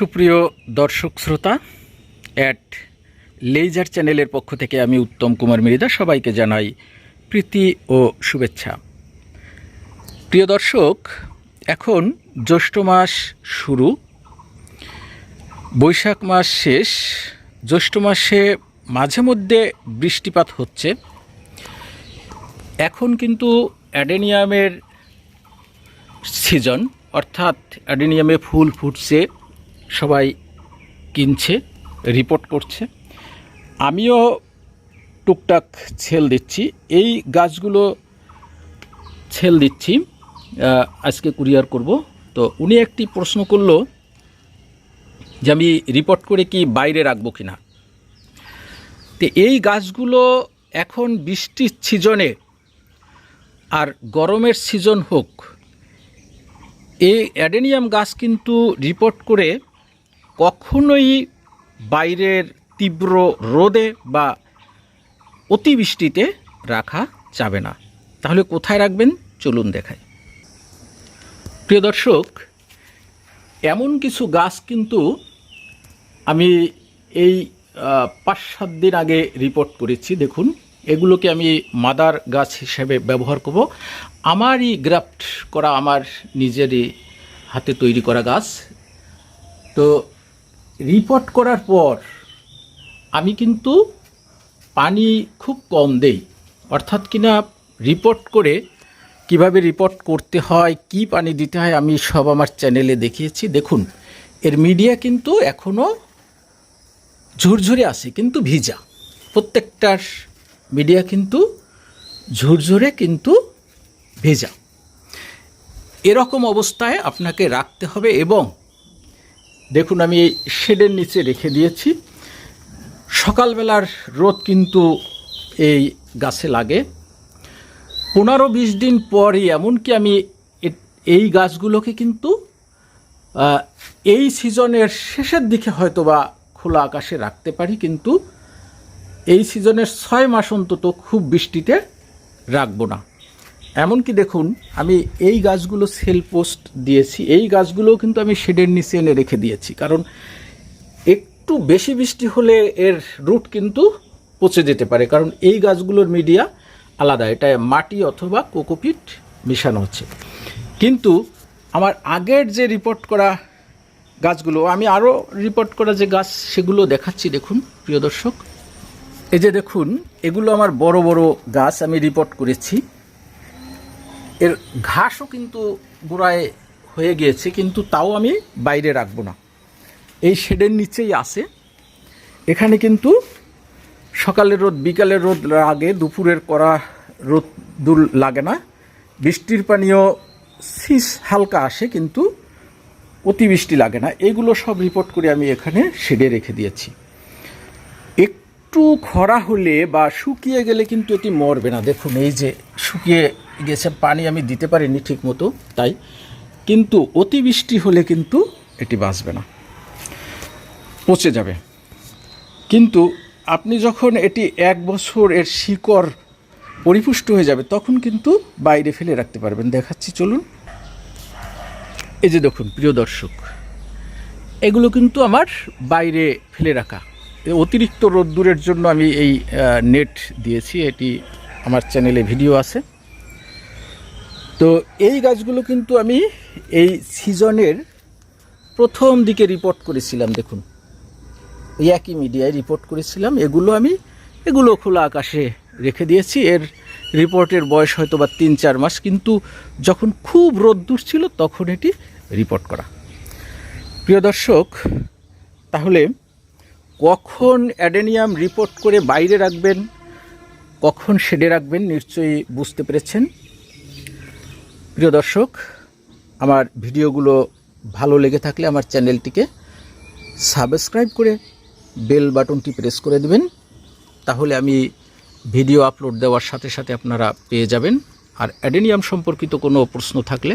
সুপ্রিয় দর্শক শ্রোতা, অ্যাট লেজার চ্যানেলের পক্ষ থেকে আমি উত্তম কুমার মৃধা সবাইকে জানাই প্রীতি ও শুভেচ্ছা। প্রিয় দর্শক, এখন জ্যৈষ্ঠ মাস শুরু, বৈশাখ মাস শেষ, জ্যৈষ্ঠ মাসে মাঝে মধ্যে বৃষ্টিপাত হচ্ছে। এখন কিন্তু অ্যাডেনিয়ামের সিজন, অর্থাৎ অ্যাডেনিয়ামে ফুল ফুটছে, সবাই কিনছে, রিপোর্ট করছে। আমিও টুকটাক ছেল দিচ্ছি, এই গাছগুলো ছেল দিচ্ছি, আজকে কুরিয়ার করব। তো উনি একটি প্রশ্ন করলো যে আমি রিপোর্ট করে কি বাইরে রাখবো কিনা। তো এই গাছগুলো এখন বৃষ্টির সিজনে আর গরমের সিজন হোক, এই অ্যাডেনিয়াম গাছ কিন্তু রিপোর্ট করে কখনোই বাইরের তীব্র রোদে বা অতিবৃষ্টিতে রাখা যাবে না। তাহলে কোথায় রাখবেন চলুন দেখাই। প্রিয় দর্শক, এমন কিছু গাছ কিন্তু আমি এই 5-7 দিন আগে রিপোর্ট করেছি। দেখুন, এগুলোকে আমি মাদার গাছ হিসেবে ব্যবহার করব। আমারই গ্রাফট করা, আমার নিজেরই হাতে তৈরি করা গাছ। তো রিপোর্ট করার পর আমি কিন্তু পানি খুব কম দেই, অর্থাৎ কিনা রিপোর্ট করে কিভাবে রিপোর্ট করতে হয়, কি পানি দিতে হয়, আমি সব আমার চ্যানেলে দেখিয়েছি। দেখুন, এর মিডিয়া কিন্তু এখনও ঝুরঝুরে আছে, কিন্তু ভিজা। প্রত্যেকটার মিডিয়া কিন্তু ঝুরঝুরে কিন্তু ভেজা। এরকম অবস্থায় আপনাকে রাখতে হবে। এবং দেখুন, আমি এই শেডের নিচে রেখে দিয়েছি। সকালবেলার রোদ কিন্তু এই গাছে লাগে। 15-20 দিন পরই, এমনকি আমি এই গাছগুলোকে কিন্তু এই সিজনের শেষের দিকে হয়তো বা খোলা আকাশে রাখতে পারি, কিন্তু এই সিজনের 6 মাস অন্তত খুব বৃষ্টিতে রাখবো না। এমনকি দেখুন, আমি এই গাছগুলো সেল পোস্ট দিয়েছি, এই গাছগুলোও কিন্তু আমি শেডের নিচে এনে রেখে দিয়েছি। কারণ একটু বেশি বৃষ্টি হলে এর রুট কিন্তু পচে যেতে পারে, কারণ এই গাছগুলোর মিডিয়া আলাদা, এটা মাটি অথবা কোকোপিট মেশানো হচ্ছে। কিন্তু আমার আগের যে রিপোর্ট করা গাছগুলো, আমি আরও রিপোর্ট করা যে গাছ সেগুলো দেখাচ্ছি। দেখুন প্রিয় দর্শক, এই যে দেখুন, এগুলো আমার বড় বড় গাছ, আমি রিপোর্ট করেছি। এর ঘাসও কিন্তু গোড়ায় হয়ে গিয়েছে, কিন্তু তাও আমি বাইরে রাখবো না, এই শেডের নিচেই আছে। এখানে কিন্তু সকালের রোদ, বিকালের রোদ লাগে, দুপুরের কড়া রোদ দূর লাগে না। বৃষ্টির পানিও শীষ হালকা আসে, কিন্তু অতিবৃষ্টি লাগে না। এগুলো সব রিপোর্ট করে আমি এখানে শেডে রেখে দিয়েছি। একটু খরা হলে বা শুকিয়ে গেলে কিন্তু এটি মরবে না। দেখুন, এই যে শুকিয়ে গেছে, পানি আমি দিতে পারিনি ঠিক মতো, তাই। কিন্তু অতিবৃষ্টি হলে কিন্তু এটি বাঁচবে না, পচে যাবে। কিন্তু আপনি যখন এটি 1 বছর এর শিকড় পরিপুষ্ট হয়ে যাবে, তখন কিন্তু বাইরে ফেলে রাখতে পারবেন। দেখাচ্ছি চলুন। এই যে দেখুন প্রিয় দর্শক, এগুলো কিন্তু আমার বাইরে ফেলে রাখা। অতিরিক্ত রোদ্দুরের জন্য আমি এই নেট দিয়েছি, এটি আমার চ্যানেলে ভিডিও আছে। তো এই গাছগুলো কিন্তু আমি এই সিজনের প্রথম দিকে রিপোর্ট করেছিলাম। দেখুন, এই একই মিডিয়ায় রিপোর্ট করেছিলাম। এগুলো খোলা আকাশে রেখে দিয়েছি। এর রিপোর্টের বয়স হয়তো বা 3-4 মাস, কিন্তু যখন খুব রোদ্দুর ছিল তখন এটি রিপোর্ট করা। প্রিয় দর্শক, তাহলে কখন অ্যাডেনিয়াম রিপোর্ট করে বাইরে রাখবেন, কখন শেডে রাখবেন, নিশ্চয়ই বুঝতে পেরেছেন। প্রিয় দর্শক, আমার ভিডিওগুলো ভালো লেগে থাকলে আমার চ্যানেলটিকে সাবস্ক্রাইব করে বেল বাটনটি প্রেস করে দেবেন, তাহলে আমি ভিডিও আপলোড দেওয়ার সাথে সাথে আপনারা পেয়ে যাবেন। আর অ্যাডেনিয়াম সম্পর্কিত কোনো প্রশ্ন থাকলে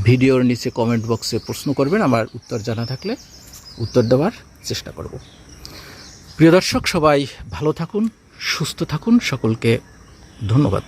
ভিডিওর নিচে কমেন্ট বক্সে প্রশ্ন করবেন, আমার উত্তর জানা থাকলে উত্তর দেওয়ার চেষ্টা করব। প্রিয় দর্শক, সবাই ভালো থাকুন, সুস্থ থাকুন, সকলকে ধন্যবাদ।